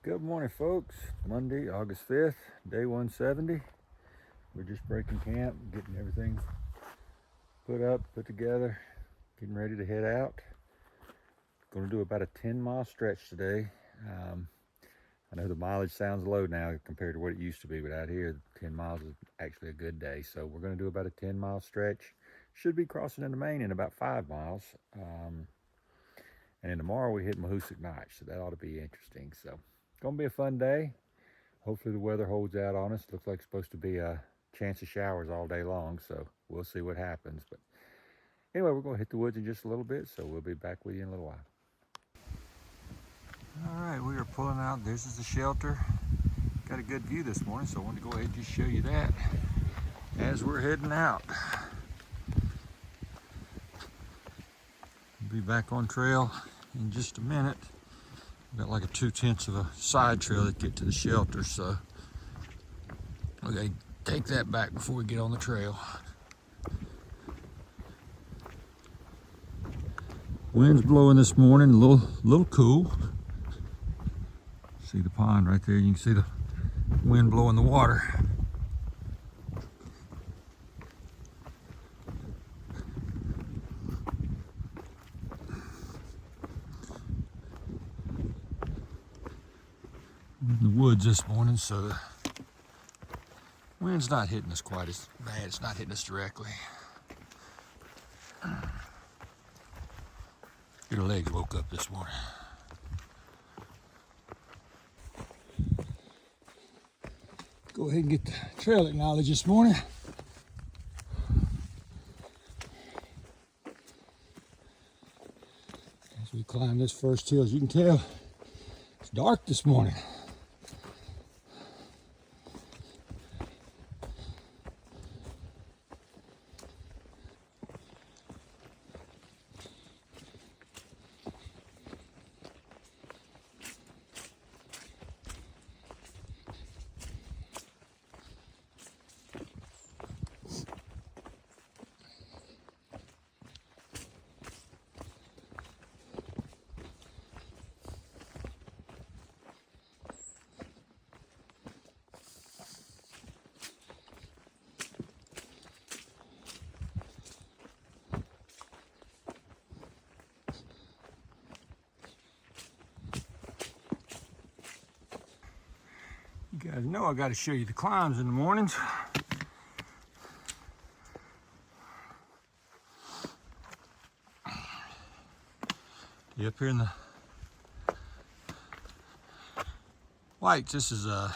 Good morning, folks. Monday, August 5th, day 170. We're just breaking camp, getting everything put up, put together, getting ready to head out. Going to do about a 10-mile stretch today. I know the mileage sounds low now compared to what it used to be, but out here, 10 miles is actually a good day. So we're going to do about a 10-mile stretch. Should be crossing into Maine in about 5 miles. And then tomorrow we hit Mahoosic Notch, so that ought to be interesting. So gonna be a fun day. Hopefully the weather holds out on us. Looks like it's supposed to be a chance of showers all day long, so we'll see what happens. But anyway, we're gonna hit the woods in just a little bit, so we'll be back with you in a little while. All right, we are pulling out. This is the shelter. Got a good view this morning, so I wanted to go ahead and just show you that as we're heading out. We'll be back on trail in just a minute. We've got like a 2/10 of a side trail that get to the shelter, so we gotta take that back before we get on the trail. Wind's blowing this morning, a little cool. See the pond right there, you can see the wind blowing the water. In the woods this morning, so the wind's not hitting us quite as bad. It's not hitting us directly. Your legs woke up this morning. Go ahead and get the trail acknowledged this morning. As we climb this first hill, as you can tell, it's dark this morning. You guys know I got to show you the climbs in the mornings. Up here in the Whites, this is a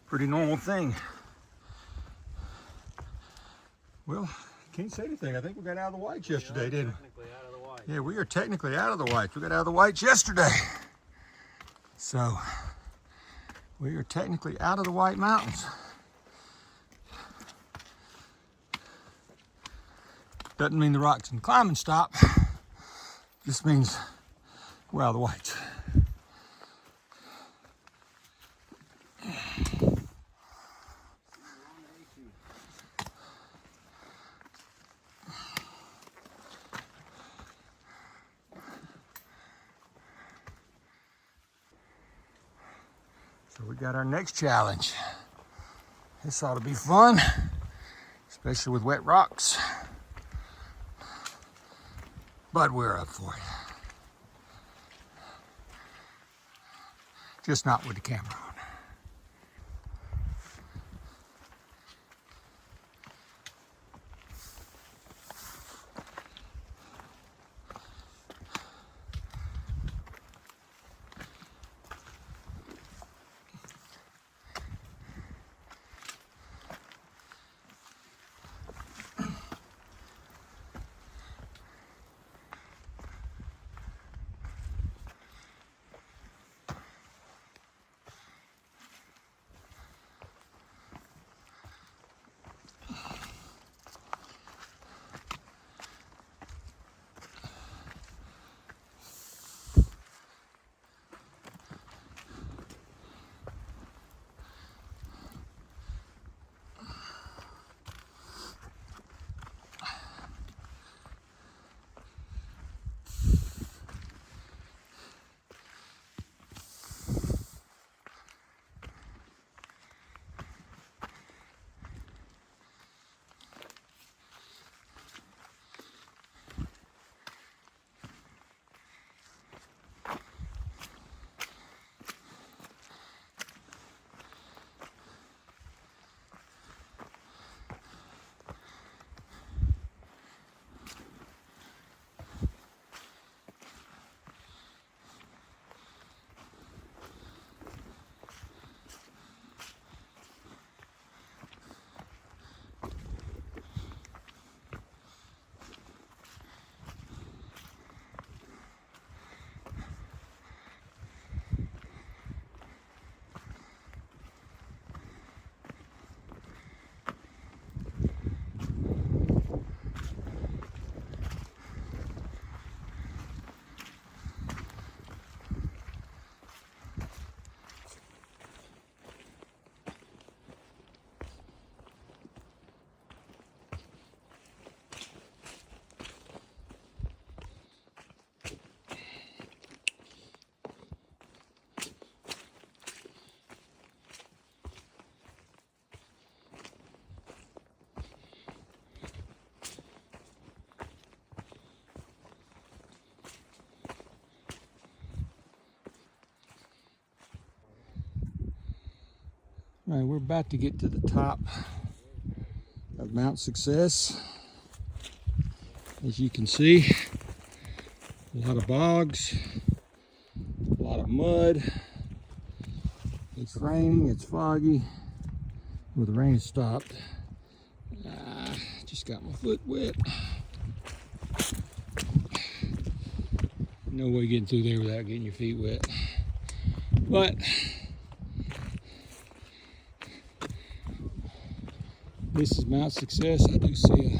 pretty normal thing. Well, can't say anything. I think we got out of the Whites yesterday, didn't we? Out of the White. Yeah, we are technically out of the Whites. We got out of the Whites yesterday. So, we are technically out of the White Mountains. Doesn't mean the rocks and climbing stop. Just means we're out of the Whites. So we got our next challenge. This ought to be fun, especially with wet rocks. But we're up for it. Just not with the camera on. All right, we're about to get to the top of Mount Success. As you can see, a lot of bogs, a lot of mud. It's raining, it's foggy. Well, the rain stopped. Just got my foot wet. No way getting through there without getting your feet wet. But this is Mount Success. I do see a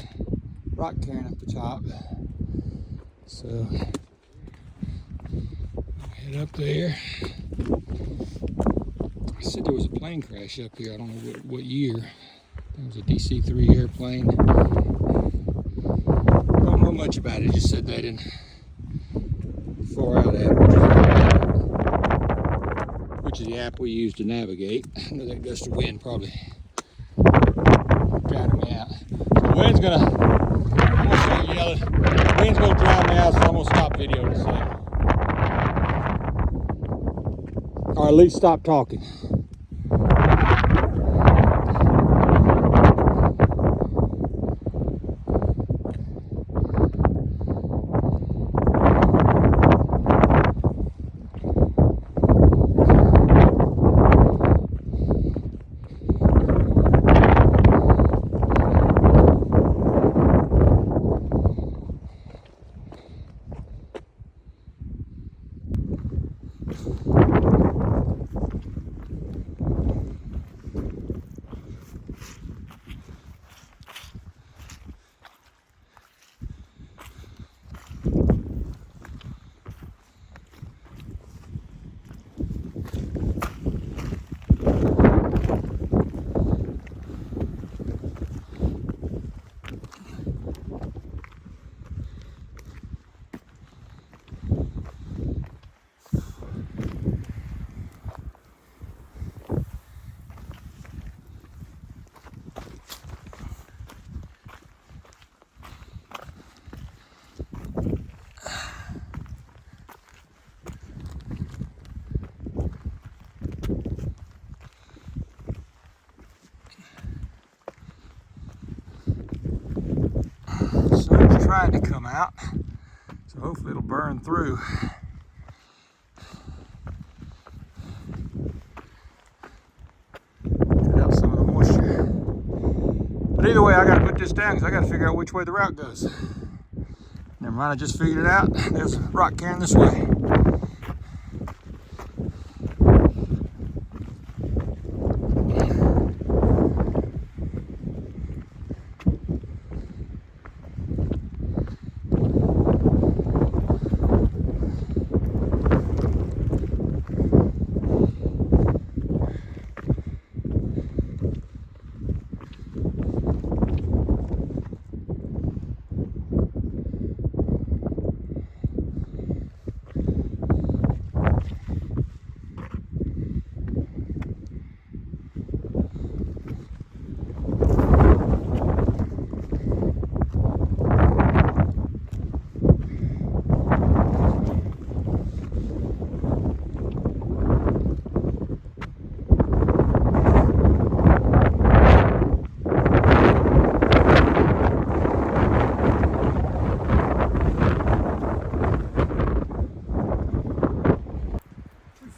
rock cairn up the top. So head up there. I said there was a plane crash up here. I don't know what year. It was a DC-3 airplane. Don't know much about it. Just said that in far out app, which is the app we use to navigate. I know that gust of wind probably drowning me out. So the wind's gonna, I'm gonna start yelling. The wind's gonna drown me out, so I'm gonna stop video to say. Or at least stop talking. Sun's trying to come out, so hopefully it'll burn through. Get out some of the moisture. But either way, I gotta put this down because I gotta figure out which way the route goes. Never mind, I just figured it out. There's a rock cairn this way.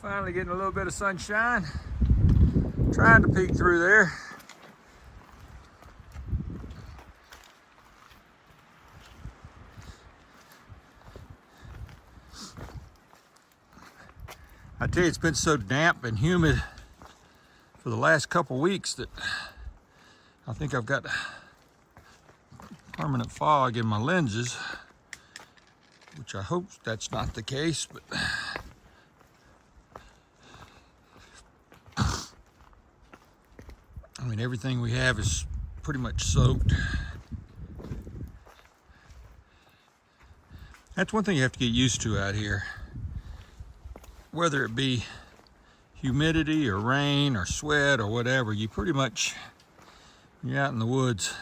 Finally getting a little bit of sunshine. Trying to peek through there. I tell you, it's been so damp and humid for the last couple weeks that I think I've got permanent fog in my lenses, which I hope that's not the case, but I mean, everything we have is pretty much soaked. That's one thing you have to get used to out here. Whether it be humidity or rain or sweat or whatever, you pretty much, when you're out in the woods,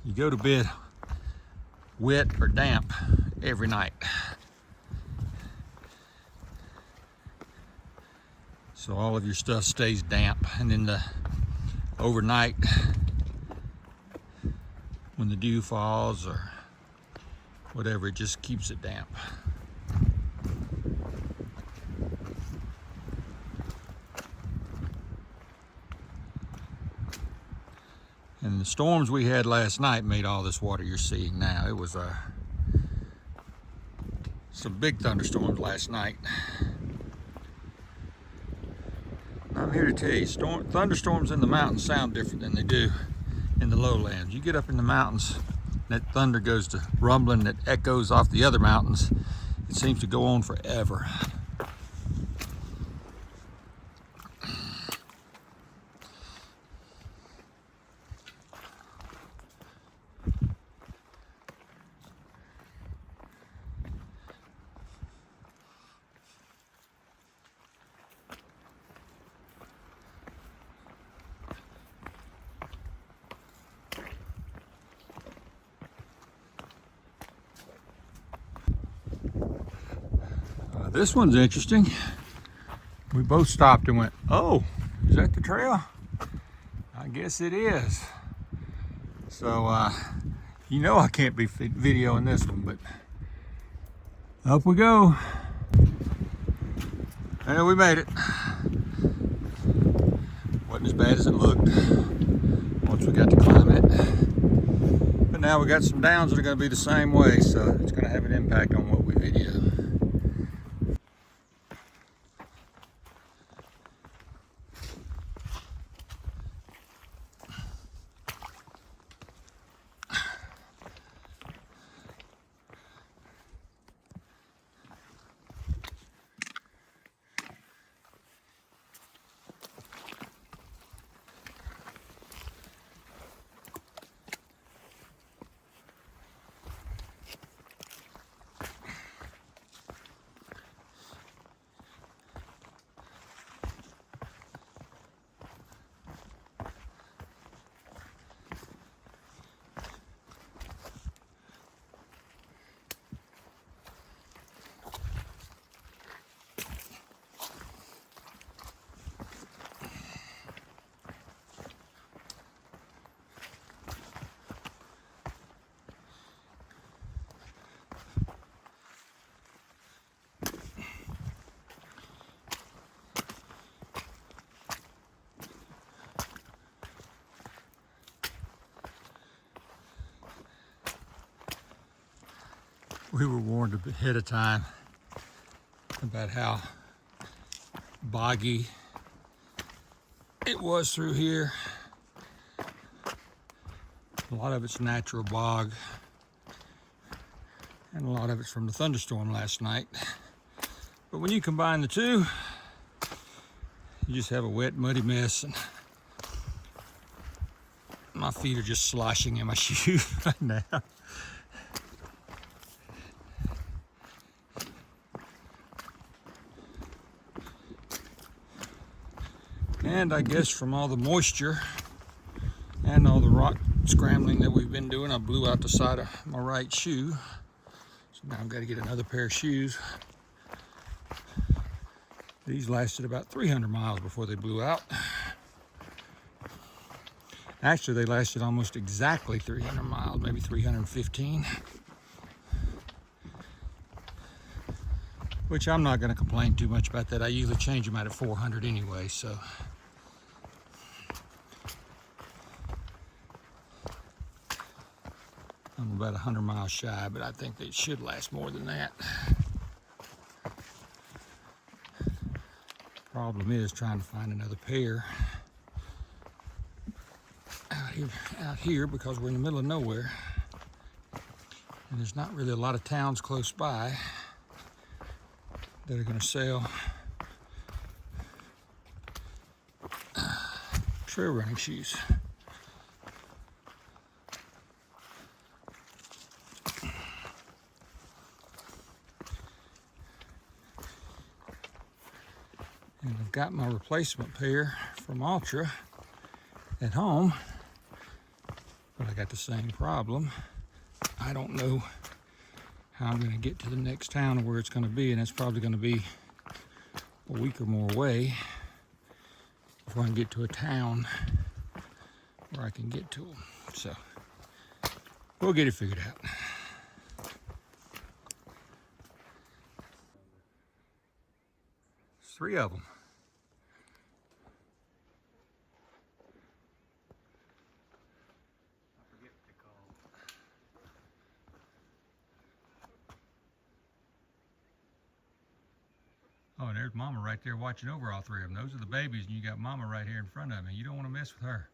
you go to bed wet or damp every night. so all of your stuff stays damp. And then overnight, when the dew falls or whatever, it just keeps it damp. And the storms we had last night made all this water you're seeing now. It was some big thunderstorms last night. I'm here to tell you, thunderstorms in the mountains sound different than they do in the lowlands. You get up in the mountains, that thunder goes to rumbling, that echoes off the other mountains. It seems to go on forever. This one's interesting. We both stopped and went, oh, is that the trail? I guess it is. So, you know I can't be videoing this one, but up we go. And we made it. Wasn't as bad as it looked once we got to climb it. But now we got some downs that are going to be the same way, so it's going to have an impact on what we video. We were warned ahead of time about how boggy it was through here. A lot of it's natural bog, and a lot of it's from the thunderstorm last night. But when you combine the two, you just have a wet, muddy mess. And my feet are just sloshing in my shoes right now. And I guess from all the moisture and all the rock scrambling that we've been doing, I blew out the side of my right shoe. So now I've got to get another pair of shoes. These lasted about 300 miles before they blew out. Actually, they lasted almost exactly 300 miles, maybe 315. Which I'm not going to complain too much about that. I usually change them out at 400 anyway, so. I'm about 100 miles shy, but I think they should last more than that. Problem is trying to find another pair out here because we're in the middle of nowhere. And there's not really a lot of towns close by that are going to sell trail running shoes. And I've got my replacement pair from Ultra at home, but I got the same problem. I don't know how I'm going to get to the next town or where it's going to be, and it's probably going to be a week or more away. before I can get to a town where I can get to them. So we'll get it figured out. There's 3 of them. Oh, and there's Mama right there watching over all 3 of them. Those are the babies, and you got Mama right here in front of me. You don't want to mess with her.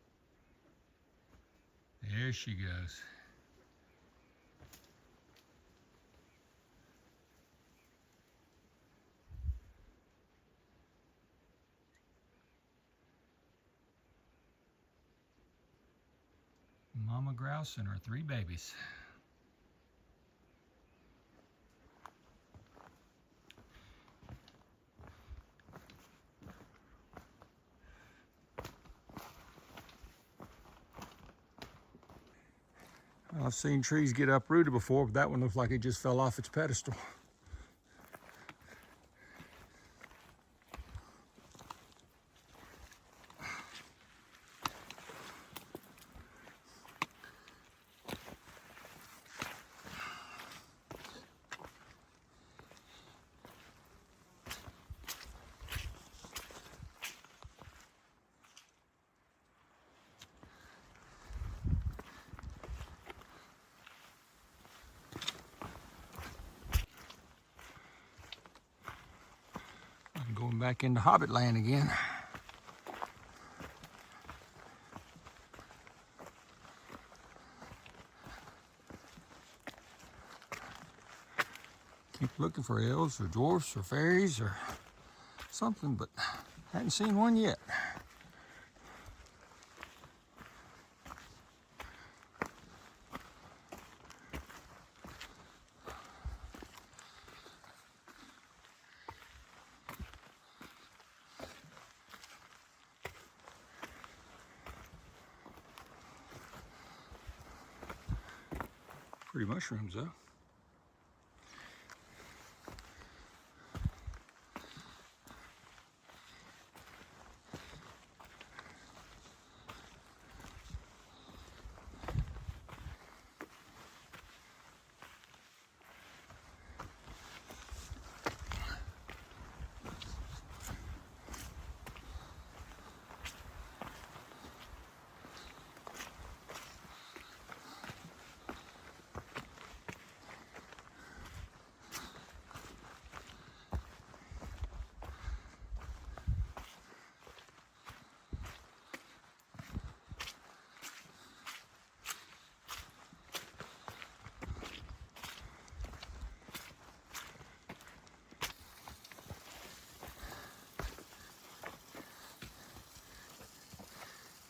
There she goes. Mama grouse and her 3 babies. I've seen trees get uprooted before, but that one looks like it just fell off its pedestal. I'm going back into Hobbit land again. Keep looking for elves or dwarfs or fairies or something, but hadn't seen one yet. Pretty mushrooms though.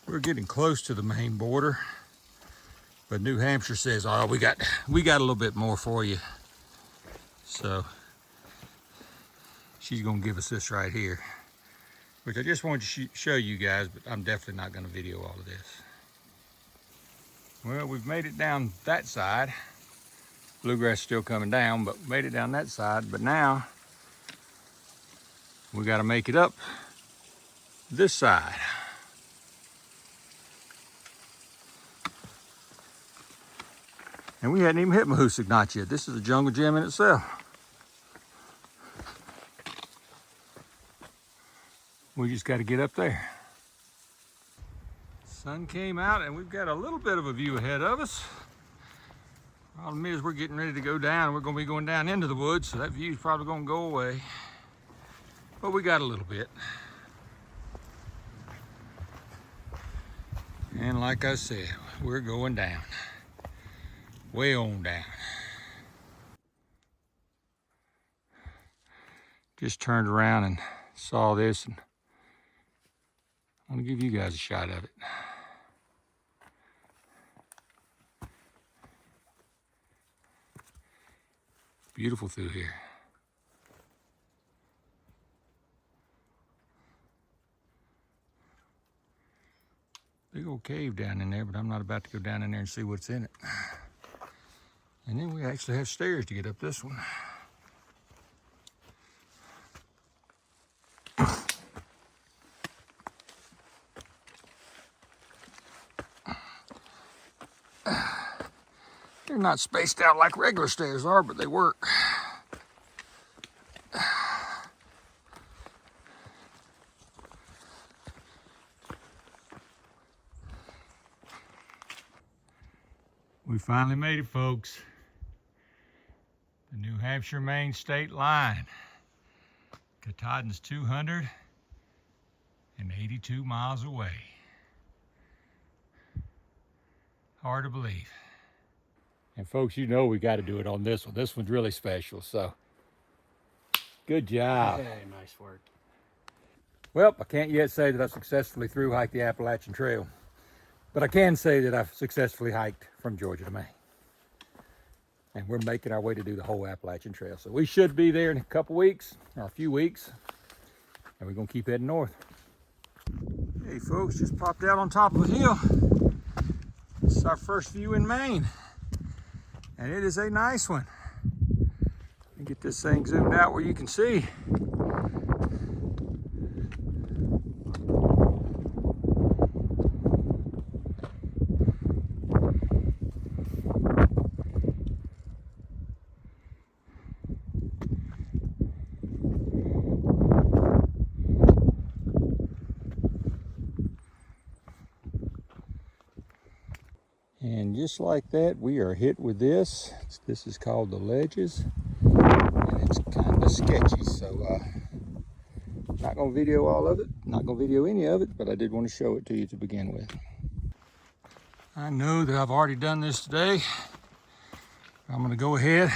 We're getting close to the Maine border, but New Hampshire says, "Oh, we got a little bit more for you." So she's gonna give us this right here, which I just wanted to show you guys, but I'm definitely not gonna video all of this. Well, we've made it down that side. Bluegrass still coming down, but made it down that side. But now we got to make it up this side. And we hadn't even hit Mahoosic Notch yet. This is a jungle gym in itself. We just got to get up there. Sun came out and we've got a little bit of a view ahead of us. Problem is we're getting ready to go down. We're going to be going down into the woods, so that view's probably going to go away. But we got a little bit. And like I said, we're going down. Way on down. Just turned around and saw this, and I want to give you guys a shot of it. Beautiful through here. Big old cave down in there, but I'm not about to go down in there and see what's in it. And then we actually have stairs to get up this one. They're not spaced out like regular stairs are, but they work. We finally made it, folks. The New Hampshire-Maine state line. Katahdin's 282 miles away. Hard to believe. And folks, you know we got to do it on this one. This one's really special, so good job. Hey, nice work. Well, I can't yet say that I've successfully thru-hiked the Appalachian Trail, but I can say that I've successfully hiked from Georgia to Maine. And we're making our way to do the whole Appalachian Trail. So we should be there in a couple weeks, or a few weeks, and we're gonna keep heading north. Hey folks, just popped out on top of a hill. This is our first view in Maine, and it is a nice one. Let me get this thing zoomed out where you can see. And just like that, we are hit with this. This is called the ledges, and it's kind of sketchy. So not gonna video all of it, not gonna video any of it, but I did want to show it to you to begin with. I know that I've already done this today. I'm gonna go ahead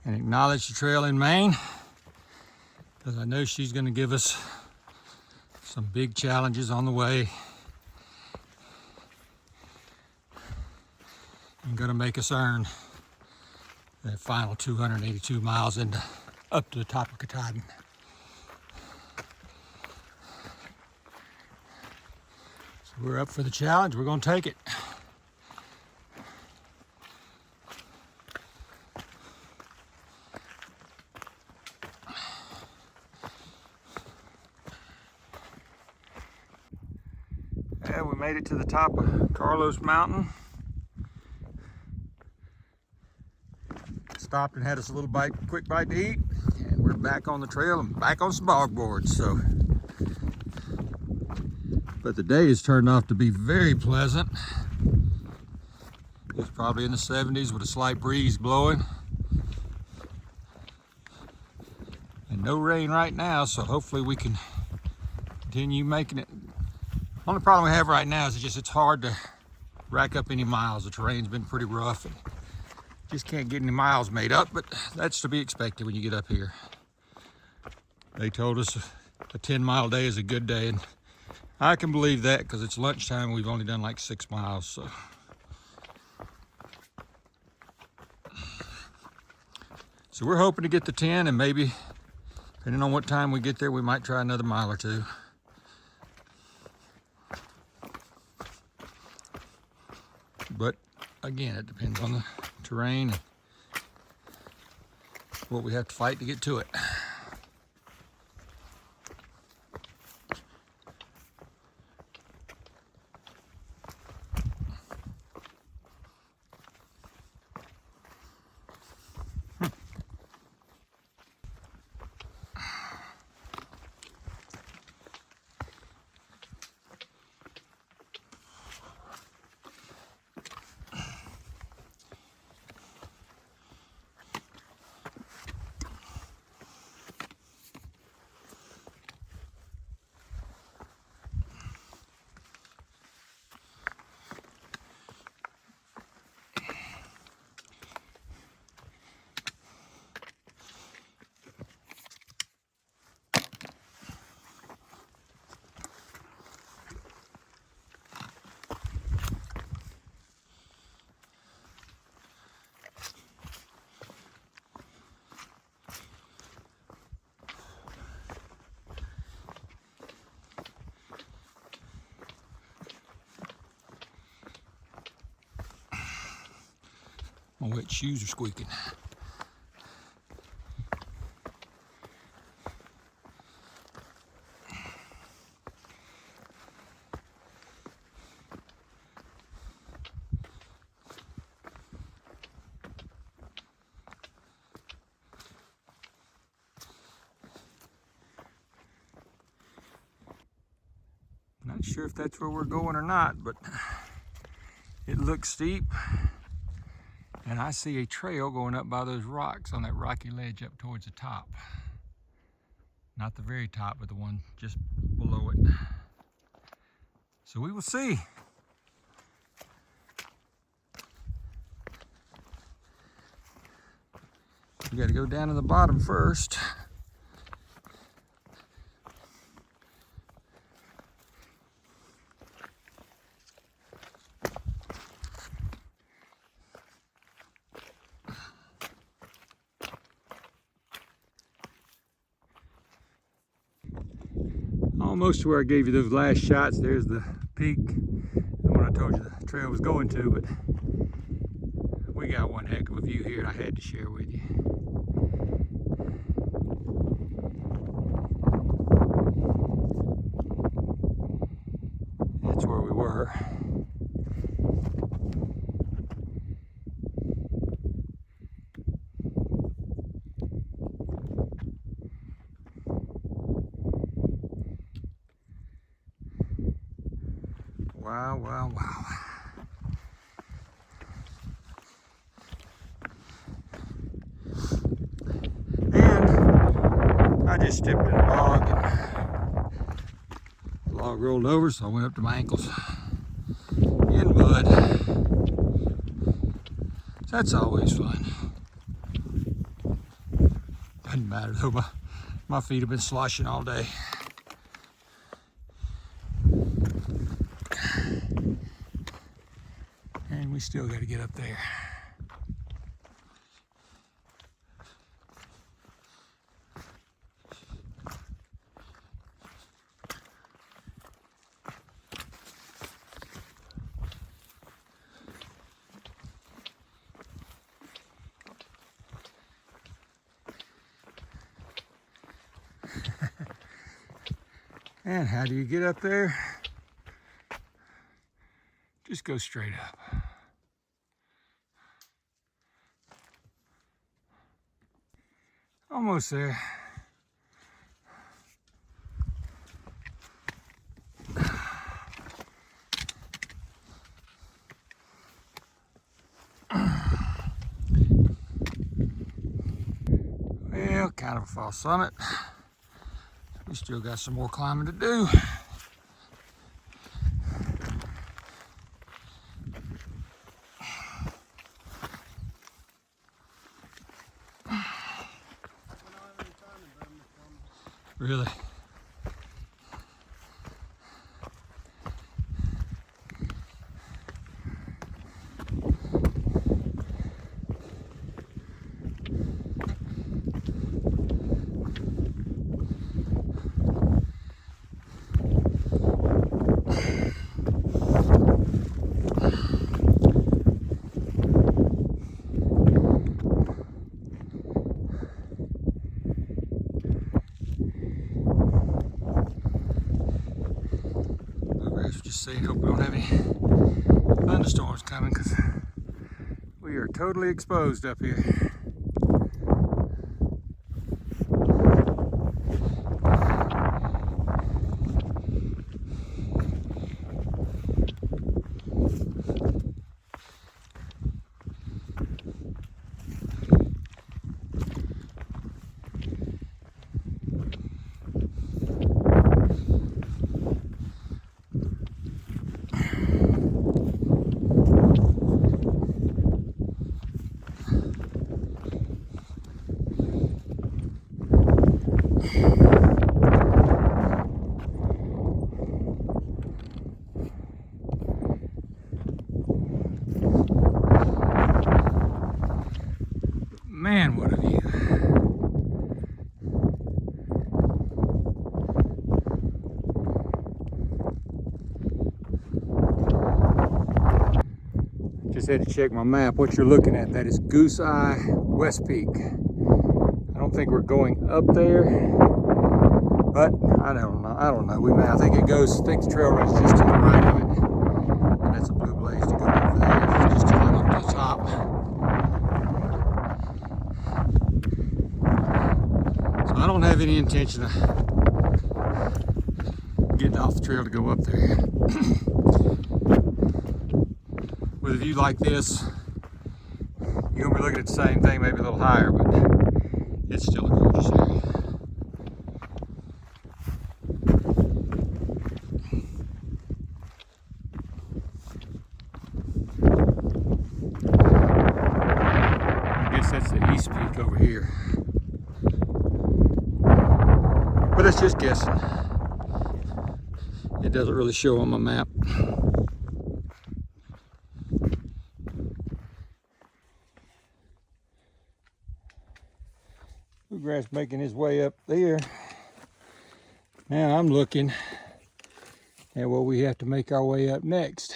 and acknowledge the trail in Maine, because I know she's gonna give us some big challenges on the way. And gonna make us earn that final 282 miles up to the top of Katahdin. So we're up for the challenge. We're gonna take it. Yeah, we made it to the top of Carlos Mountain. Stopped and had us a little quick bite to eat, and we're back on the trail and back on some bog boards. So, but the day has turned off to be very pleasant. It's probably in the 70s with a slight breeze blowing, and no rain right now. So hopefully we can continue making it. Only problem we have right now is it's hard to rack up any miles. The terrain's been pretty rough, and just can't get any miles made up, but that's to be expected when you get up here. They told us a 10-mile day is a good day, and I can believe that because it's lunchtime. We've only done like 6 miles. So we're hoping to get to 10, and maybe, depending on what time we get there, we might try another mile or two. But again, it depends on the terrain and what we have to fight to get to it. My wet shoes are squeaking. Not sure if that's where we're going or not, but it looks steep. And I see a trail going up by those rocks on that rocky ledge up towards the top. Not the very top, but the one just below it. So we will see. We got to go down to the bottom first. Almost to where I gave you those last shots. There's the peak, the one I told you the trail was going to, but we got one heck of a view here and I had to share with you. That's where we were. Wow, wow, wow. And I just stepped in a log and the log rolled over, so I went up to my ankles in mud. So that's always fun. Doesn't matter though, my feet have been sloshing all day. And we still got to get up there. And how do you get up there? Just go straight up. Almost there. Well, kind of a false summit. We still got some more climbing to do. Really? Just saying, hope we don't have any thunderstorms coming because we are totally exposed up here. Man, what a view. Just had to check my map. What you're looking at, that is Goose Eye West Peak. I don't think we're going up there, but I don't know. We may. I think the trail runs just to the right of it. And that's a blue blaze to go over there, just to climb up to the top. So I don't have any intention of getting off the trail to go up there. With a view like this, you're gonna be looking at the same thing, maybe a little higher, but it's still a gorgeous area. I guess that's the east peak over here. But it's just guessing. It doesn't really show on my map. Bluegrass making his way up there. Now I'm looking at what we have to make our way up next.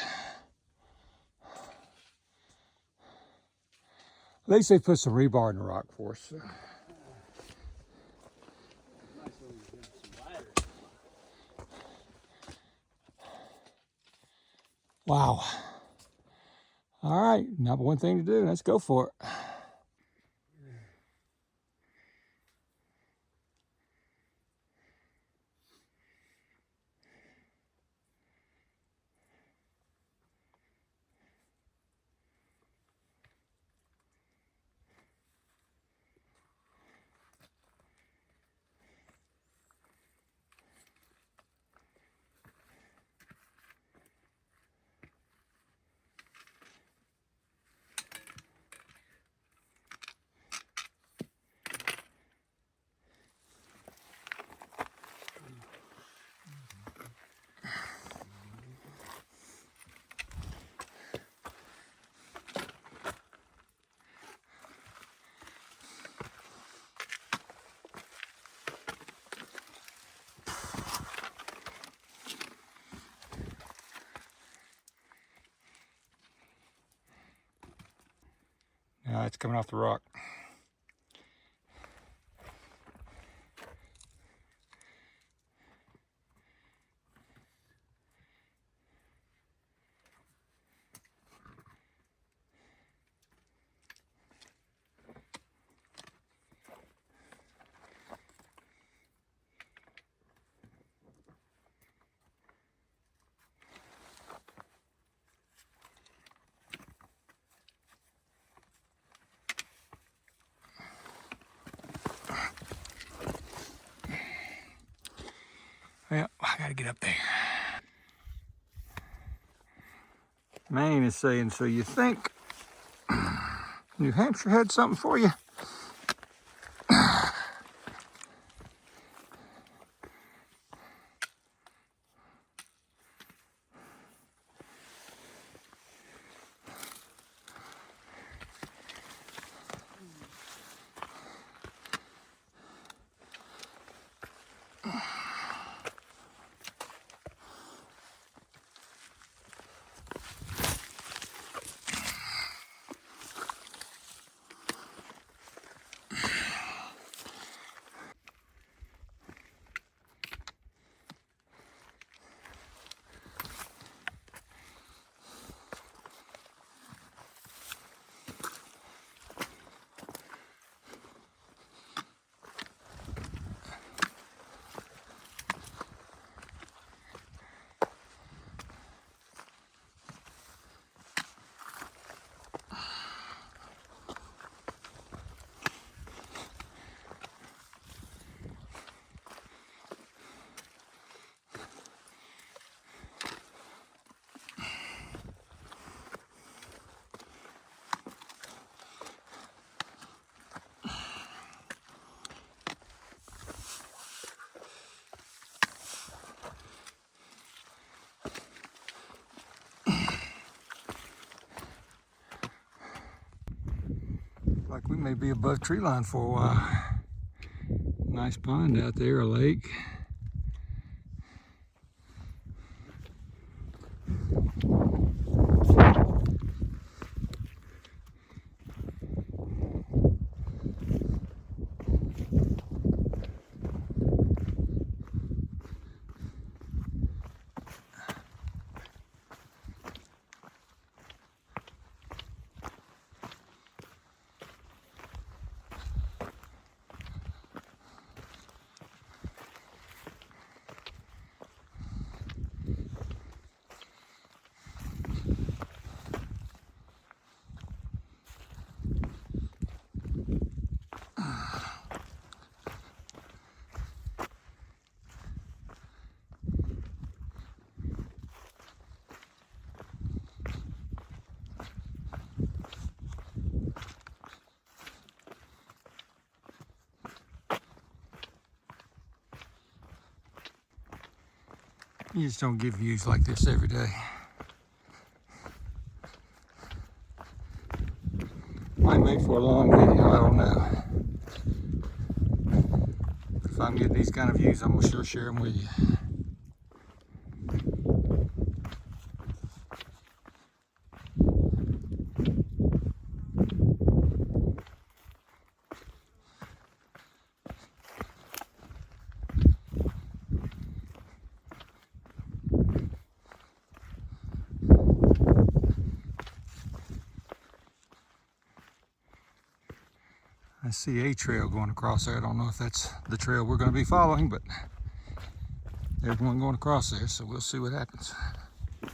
At least they put some rebar in the rock for us. So. Wow. All right, number one thing to do. Let's go for it. It's coming off the rock. Well, I gotta get up there. Maine is saying, so you think New Hampshire had something for you? Like we may be above tree line for a while. Nice pond out there, a lake. You just don't get views like this every day. Might make for a long video, I don't know. But if I can get these kind of views, I'm gonna sure share them with you. I see a trail going across there. I don't know if that's the trail we're going to be following, but there's one going across there, so we'll see what happens. I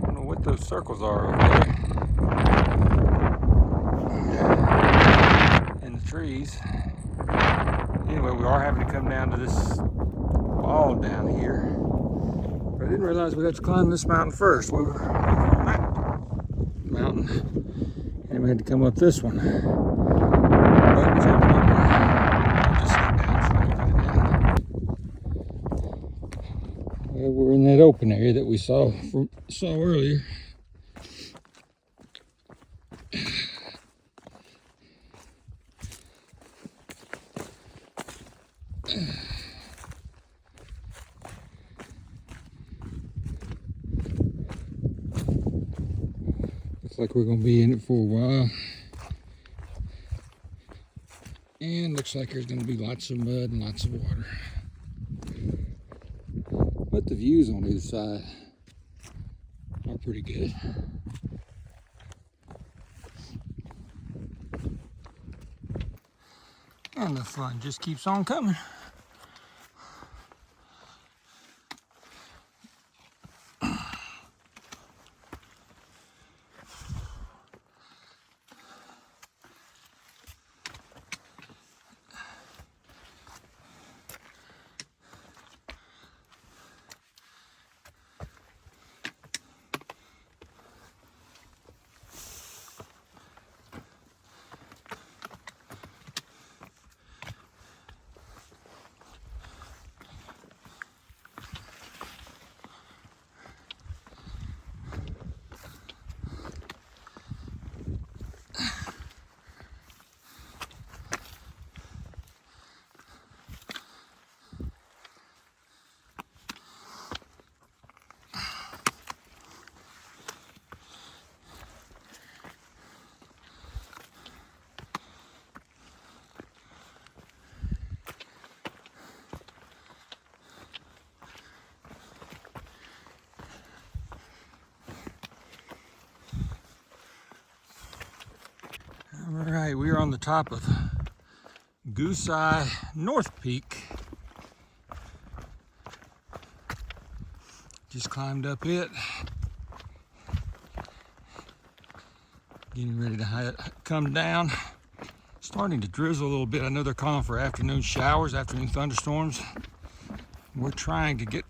don't know what those circles are over there in the trees. Anyway, we are having to come down to this wall down here. I didn't realize we'd have to climb this mountain first. We were on that mountain, and we had to come up this one. But we found just slide down so we can get it down. Well, we're in that open area that we saw earlier. Looks like we're going to be in it for a while. And looks like there's going to be lots of mud and lots of water. But the views on either side are pretty good. And the fun just keeps on coming. All right, we are on the top of Goose North Peak. Just climbed up it. Getting ready to come down. Starting to drizzle a little bit. I know they're calling for afternoon showers, afternoon thunderstorms. We're trying to get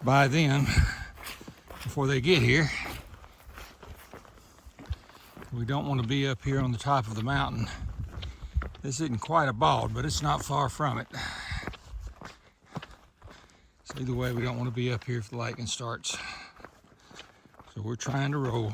by them before they get here. We don't want to be up here on the top of the mountain. This isn't quite a bald, but it's not far from it. So either way, we don't want to be up here if the lightning starts. So we're trying to roll.